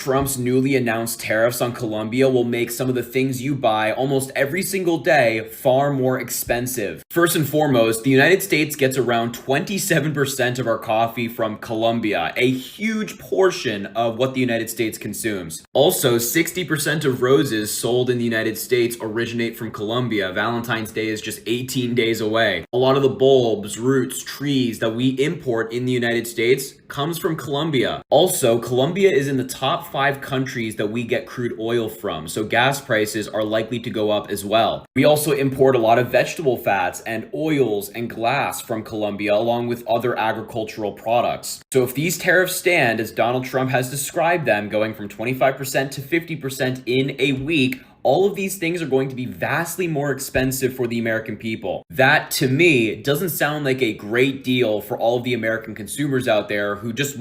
Trump's newly announced tariffs on Colombia will make some of the things you buy almost every single day far more expensive. First and foremost, the United States gets around 27% of our coffee from Colombia, a huge portion of what the United States consumes. Also, 60% of roses sold in the United States originate from Colombia. Valentine's Day is just 18 days away. A lot of the bulbs, roots, trees that we import in the United States comes from Colombia. Also, Colombia is in the top 5 countries that we get crude oil from, so gas prices are likely to go up as well. We also import a lot of vegetable fats and oils and glass from Colombia, along with other agricultural products. So if these tariffs stand as Donald Trump has described them, going from 25% to 50% in a week, all of these things are going to be vastly more expensive for the American people. That, to me, doesn't sound like a great deal for all of the American consumers out there who just...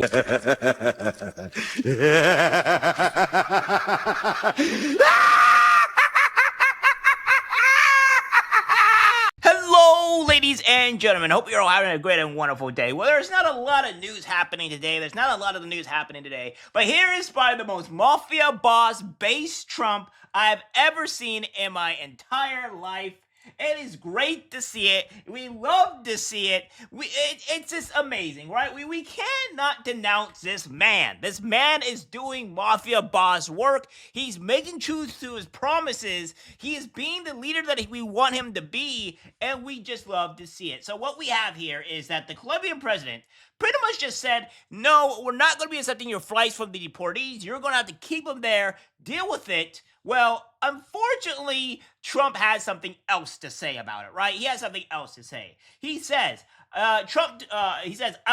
Hello, ladies and gentlemen. Hope you're all having a great and wonderful day. Well, there's not a lot of news happening today. But here is probably the most mafia boss-based Trump I've ever seen in my entire life. It is great to see it. We love to see it. It's just amazing, right? We cannot denounce this man. This man is doing mafia boss work. He's making true to his promises. He is being the leader that we want him to be, and we just love to see it. So what we have here is that the Colombian president pretty much just said, no, we're not going to be accepting your flights from the deportees. You're going to have to keep them there. Deal with it. Well, unfortunately, Trump has something else to say about it, right? He has something else to say. He says, I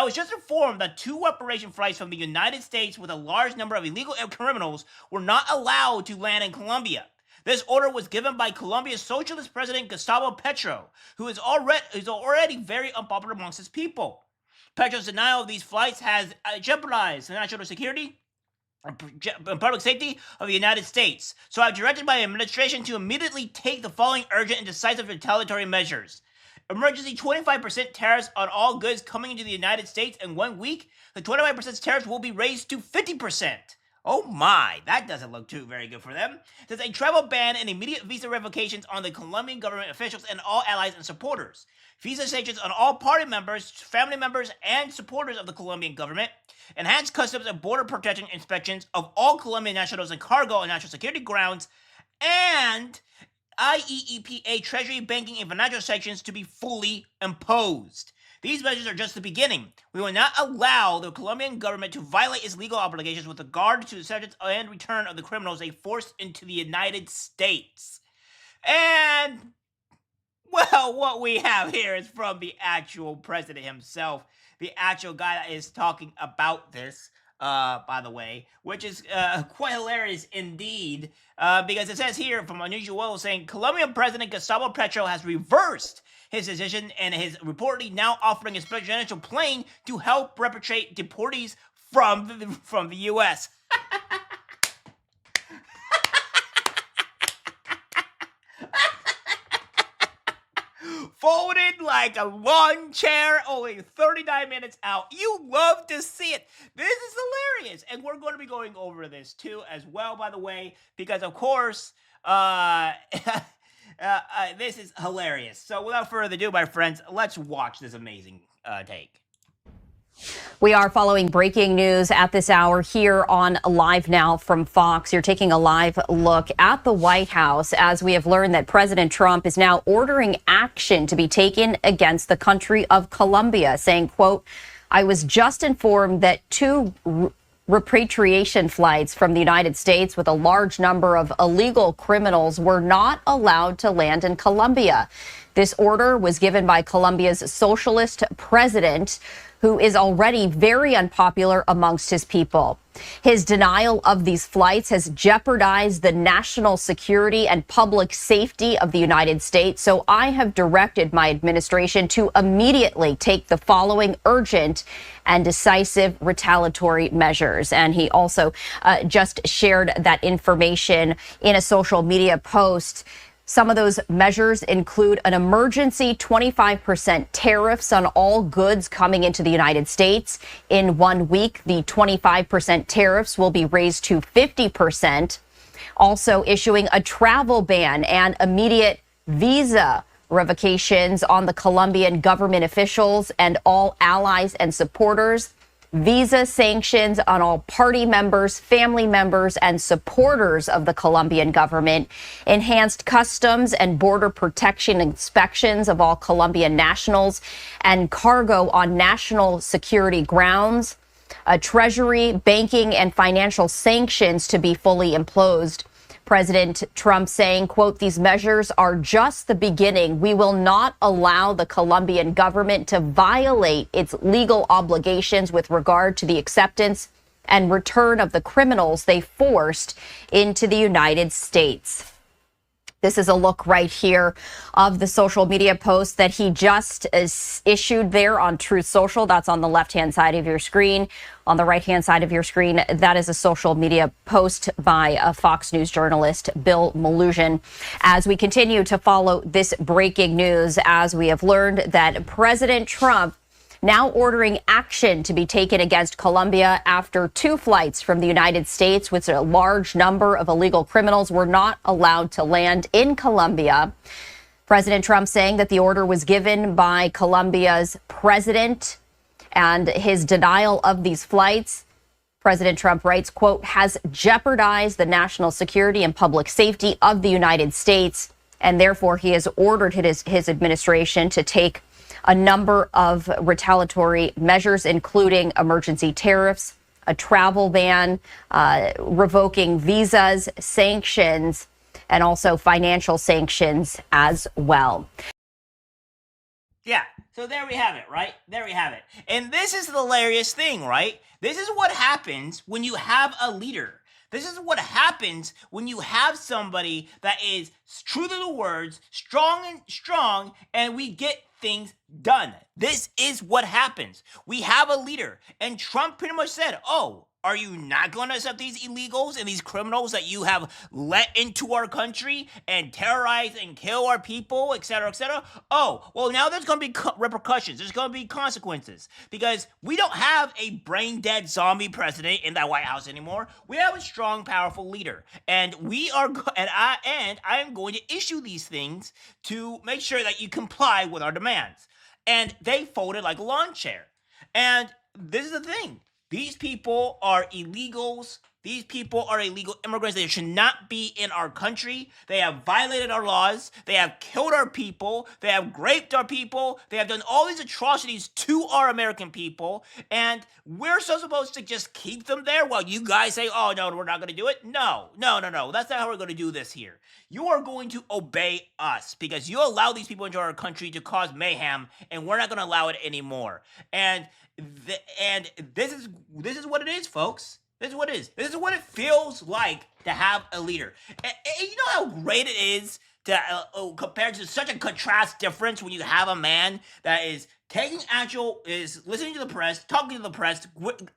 was just informed that 2 repatriation flights from the United States with a large number of illegal criminals were not allowed to land in Colombia. This order was given by Colombia's Socialist President Gustavo Petro, who is already very unpopular amongst his people. Petro's denial of these flights has jeopardized the national security and public safety of the United States. So I've directed my administration to immediately take the following urgent and decisive retaliatory measures. Emergency 25% tariffs on all goods coming into the United States in 1 week. The 25% tariffs will be raised to 50%. Oh my, that doesn't look too very good for them. There's a travel ban and immediate visa revocations on the Colombian government officials and all allies and supporters. Visa sanctions on all party members, family members, and supporters of the Colombian government. Enhanced customs and border protection inspections of all Colombian nationals and cargo and national security grounds. And IEEPA treasury, banking, and financial sanctions to be fully imposed. These measures are just the beginning. We will not allow the Colombian government to violate its legal obligations with regard to the acceptance and return of the criminals they forced into the United States. And, well, what we have here is from the actual president himself, the actual guy that is talking about this, by the way, which is quite hilarious indeed, because it says here from Unusual saying, Colombian President Gustavo Petro has reversed his decision and is reportedly now offering a presidential plane to help repatriate deportees from the U.S. Folded like a lawn chair, only 39 minutes out. You love to see it. This is hilarious. And we're going to be going over this too as well, by the way, because of course, this is hilarious. So without further ado, my friends, let's watch this amazing take. We are following breaking news at this hour here on Live Now from Fox. You're taking a live look at the White House as we have learned that President Trump is now ordering action to be taken against the country of Colombia, saying, quote, I was just informed that 2 repatriation flights from the United States with a large number of illegal criminals were not allowed to land in Colombia. This order was given by Colombia's Socialist president, who is already very unpopular amongst his people. His denial of these flights has jeopardized the national security and public safety of the United States. So I have directed my administration to immediately take the following urgent and decisive retaliatory measures. And he also just shared that information in a social media post. Some of those measures include an emergency 25% tariffs on all goods coming into the United States. In 1 week, the 25% tariffs will be raised to 50%. Also issuing a travel ban and immediate visa revocations on the Colombian government officials and all allies and supporters. Visa sanctions on all party members, family members, and supporters of the Colombian government. Enhanced customs and border protection inspections of all Colombian nationals and cargo on national security grounds. Treasury, banking, and financial sanctions to be fully imposed. President Trump saying, quote, "These measures are just the beginning. We will not allow the Colombian government to violate its legal obligations with regard to the acceptance and return of the criminals they forced into the United States." This is a look right here of the social media post that he just issued there on Truth Social. That's on the left-hand side of your screen. On the right-hand side of your screen, that is a social media post by a Fox News journalist, Bill Maluzhin. As we continue to follow this breaking news, as we have learned that President Trump now ordering action to be taken against Colombia after 2 flights from the United States with a large number of illegal criminals were not allowed to land in Colombia. President Trump saying that the order was given by Colombia's president, and his denial of these flights, President Trump writes, quote, "has jeopardized the national security and public safety of the United States, and therefore he has ordered his administration to take a number of retaliatory measures, including emergency tariffs, a travel ban, revoking visas, sanctions, and also financial sanctions as well." Yeah, so there we have it, right? There we have it. And this is the hilarious thing, right? This is what happens when you have a leader. This is what happens when you have somebody that is true to the words, strong, and we get things done. This is what happens. We have a leader, and Trump pretty much said, "Oh, are you not going to accept these illegals and these criminals that you have let into our country and terrorize and kill our people, etc., etc.? Oh, well, now there's going to be repercussions. There's going to be consequences because we don't have a brain-dead zombie president in that White House anymore. We have a strong, powerful leader, and I am going to issue these things to make sure that you comply with our demands." And they folded like a lawn chair. And this is the thing. These people are illegals. These people are illegal immigrants. They should not be in our country. They have violated our laws. They have killed our people. They have raped our people. They have done all these atrocities to our American people. And we're so supposed to just keep them there while you guys say, "Oh, no, we're not going to do it." No. That's not how we're going to do this here. You are going to obey us because you allow these people into our country to cause mayhem, and we're not going to allow it anymore. And this is what it is, folks. This is what it is. This is what it feels like to have a leader. And you know how great it is to compared to such a contrast difference when you have a man that is is listening to the press, talking to the press,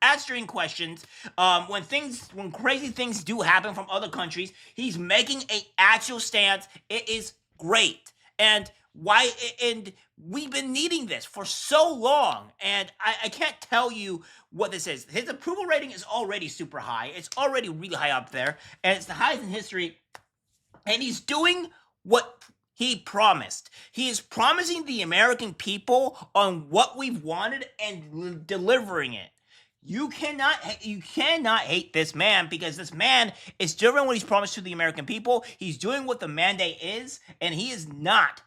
answering questions. When crazy things do happen from other countries, he's making an actual stance. It is great. And we've been needing this for so long, and I can't tell you what this is. His approval rating is already super high. It's already really high up there, and it's the highest in history, and he's doing what he promised. He is promising the American people on what we've wanted and delivering it. You cannot hate this man because this man is delivering what he's promised to the American people. He's doing what the mandate is, and he is not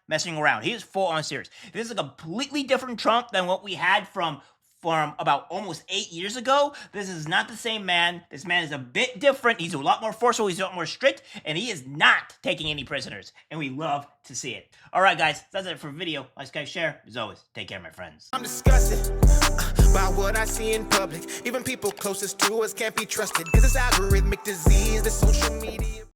messing around. He is full on serious. This is a completely different Trump than what we had from about almost 8 years ago. This is not the same man. This man is a bit different. He's a lot more forceful. He's a lot more strict, and he is not taking any prisoners, and we love to see it. All right, guys, that's it for the video. Like, subscribe, share. As always, take care, my friends. I'm disgusted by what I see in public. Even people closest to us can't be trusted. This is algorithmic disease, the social media.